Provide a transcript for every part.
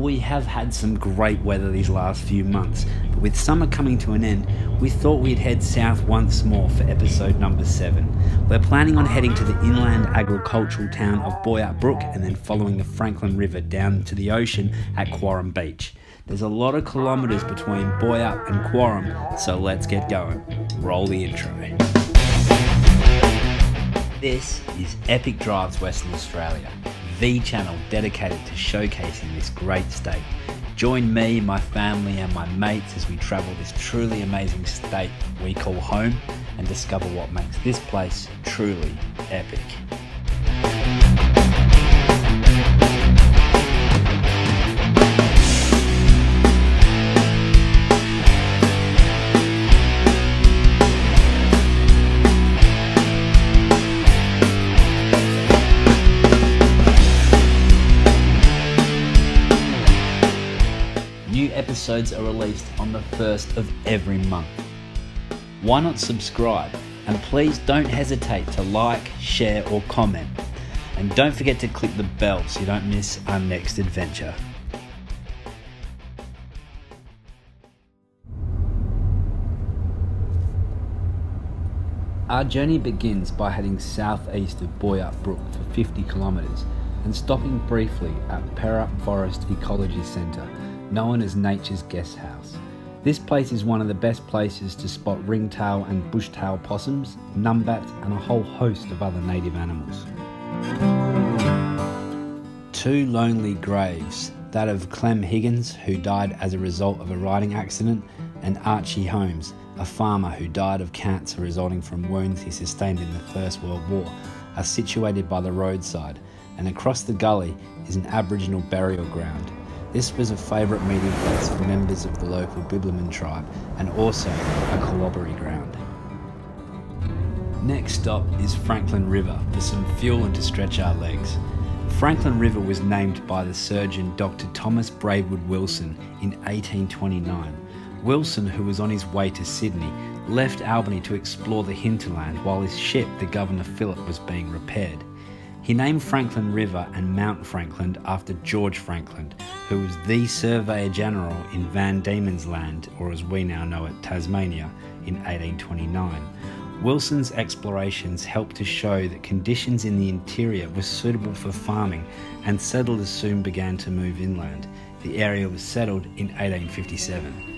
We have had some great weather these last few months, but with summer coming to an end, we thought we'd head south once more for episode number 7. We're planning on heading to the inland agricultural town of Boyup Brook and then following the Frankland River down to the ocean at Quarram Beach. There's a lot of kilometres between Boyup and Quarram, so let's get going. Roll the intro. This is Epic Drives Western Australia, the channel dedicated to showcasing this great state. Join me, my family and my mates as we travel this truly amazing state we call home and discover what makes this place truly epic. New episodes are released on the 1st of every month. Why not subscribe? And please don't hesitate to like, share or comment. And don't forget to click the bell so you don't miss our next adventure. Our journey begins by heading southeast of Boyup Brook for 50 kilometres and stopping briefly at Quarram Forest Ecology Centre, known as Nature's Guest House. This place is one of the best places to spot ringtail and bushtail possums, numbats and a whole host of other native animals. Two lonely graves, that of Clem Higgins, who died as a result of a riding accident, and Archie Holmes, a farmer who died of cancer resulting from wounds he sustained in the First World War, are situated by the roadside, and across the gully is an Aboriginal burial ground. This was a favourite meeting place for members of the local Bibliman tribe and also a corroboree ground. Next stop is Frankland River for some fuel and to stretch our legs. Frankland River was named by the surgeon Dr. Thomas Braidwood Wilson in 1829. Wilson, who was on his way to Sydney, left Albany to explore the hinterland while his ship, the Governor Phillip, was being repaired. He named Frankland River and Mount Frankland after George Frankland, who was the Surveyor General in Van Diemen's Land, or as we now know it, Tasmania, in 1829. Wilson's explorations helped to show that conditions in the interior were suitable for farming, and settlers soon began to move inland. The area was settled in 1857.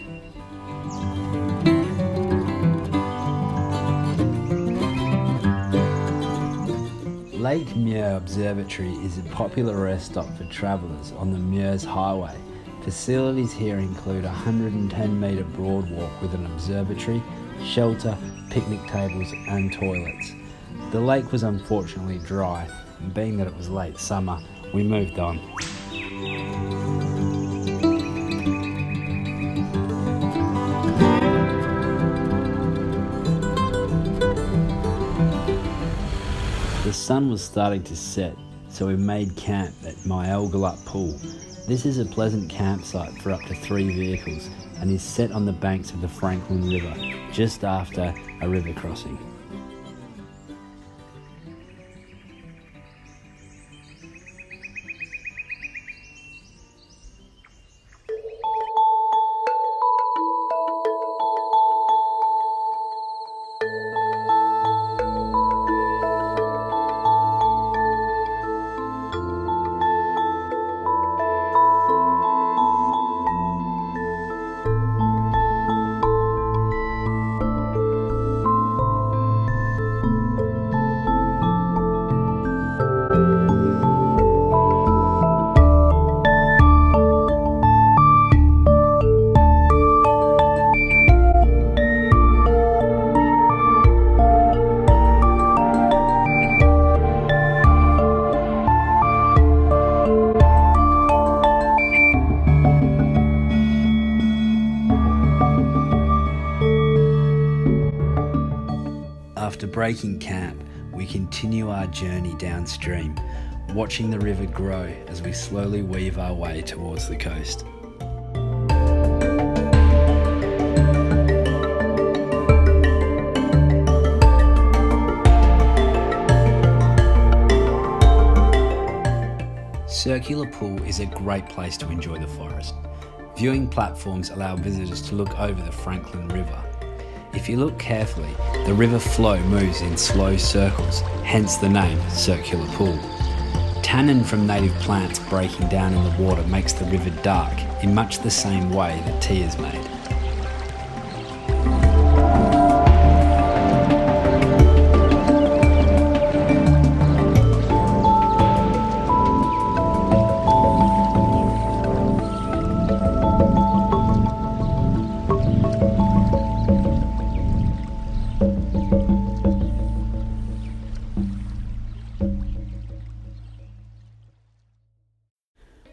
Lake Muir Observatory is a popular rest stop for travellers on the Muir's Highway. Facilities here include a 110 metre broad walk with an observatory, shelter, picnic tables and toilets. The lake was unfortunately dry, and being that it was late summer, we moved on. The sun was starting to set, so we made camp at Myalgelup pool. This is a pleasant campsite for up to 3 vehicles and is set on the banks of the Frankland River, just after a river crossing. After breaking camp, we continue our journey downstream, watching the river grow as we slowly weave our way towards the coast. Circular Pool is a great place to enjoy the forest. Viewing platforms allow visitors to look over the Frankland River. If you look carefully, the river flow moves in slow circles, hence the name Circular Pool. Tannin from native plants breaking down in the water makes the river dark in much the same way that tea is made.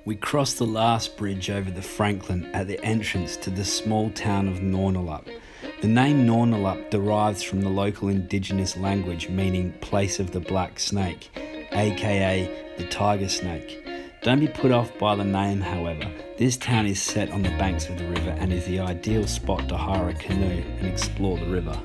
We crossed the last bridge over the Frankland at the entrance to the small town of Nornalup. The name Nornalup derives from the local indigenous language meaning place of the black snake, aka the tiger snake. Don't be put off by the name, however. This town is set on the banks of the river and is the ideal spot to hire a canoe and explore the river.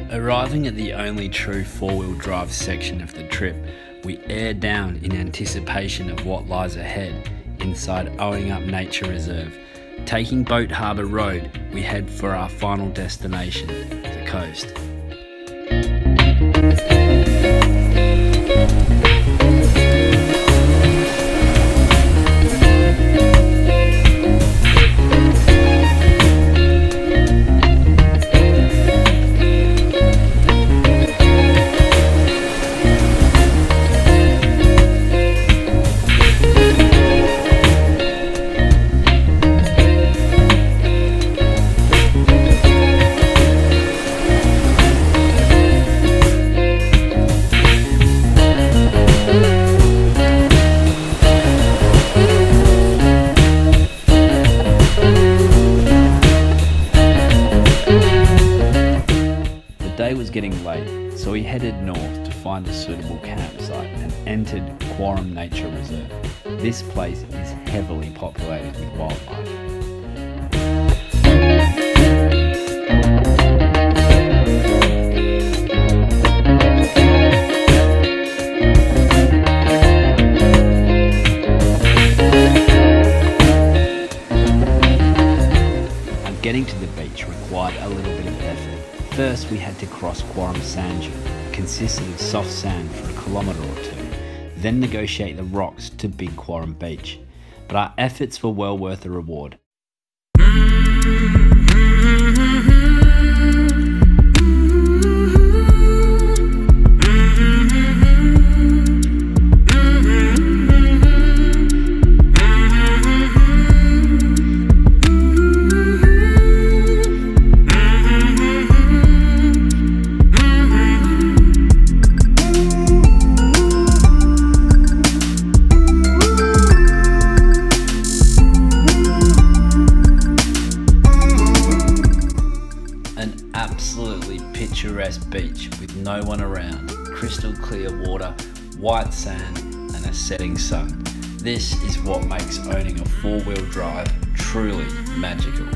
Arriving at the only true four-wheel drive section of the trip, we air down in anticipation of what lies ahead inside Boyup Nature Reserve. Taking Boat Harbour Road, we head for our final destination, the coast. Getting late, so we headed north to find a suitable campsite and entered Quarram Nature Reserve. This place is heavily populated with wildlife. Getting to the beach required a little bit of effort. First, we had to cross Quarram Sand Dune, consisting of soft sand for a kilometre or two, then negotiate the rocks to Big Quarram Beach. But our efforts were well worth the reward. Absolutely picturesque beach with no one around, crystal clear water, white sand and a setting sun. This is what makes owning a four-wheel drive truly magical.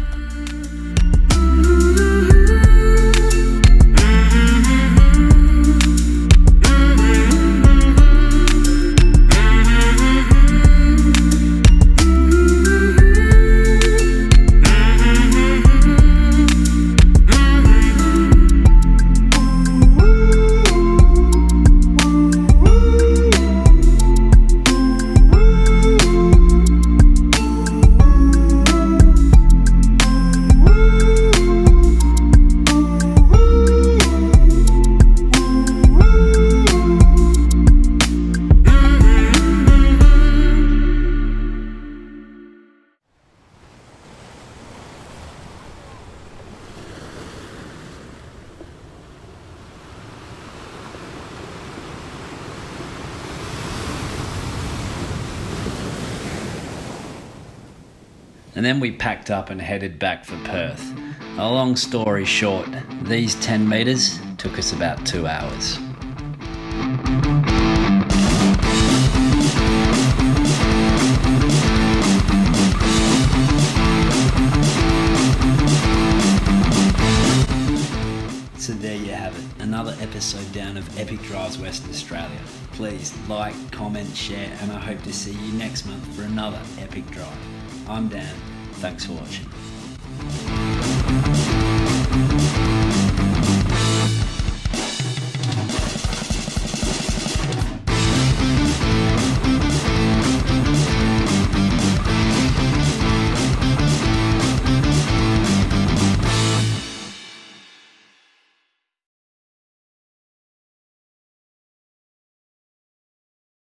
And then we packed up and headed back for Perth. A long story short, these 10 metres took us about 2 hours. episode down of Epic Drives Western Australia. Please like, comment, share, and I hope to see you next month for another Epic Drive. I'm Dan. Thanks for watching.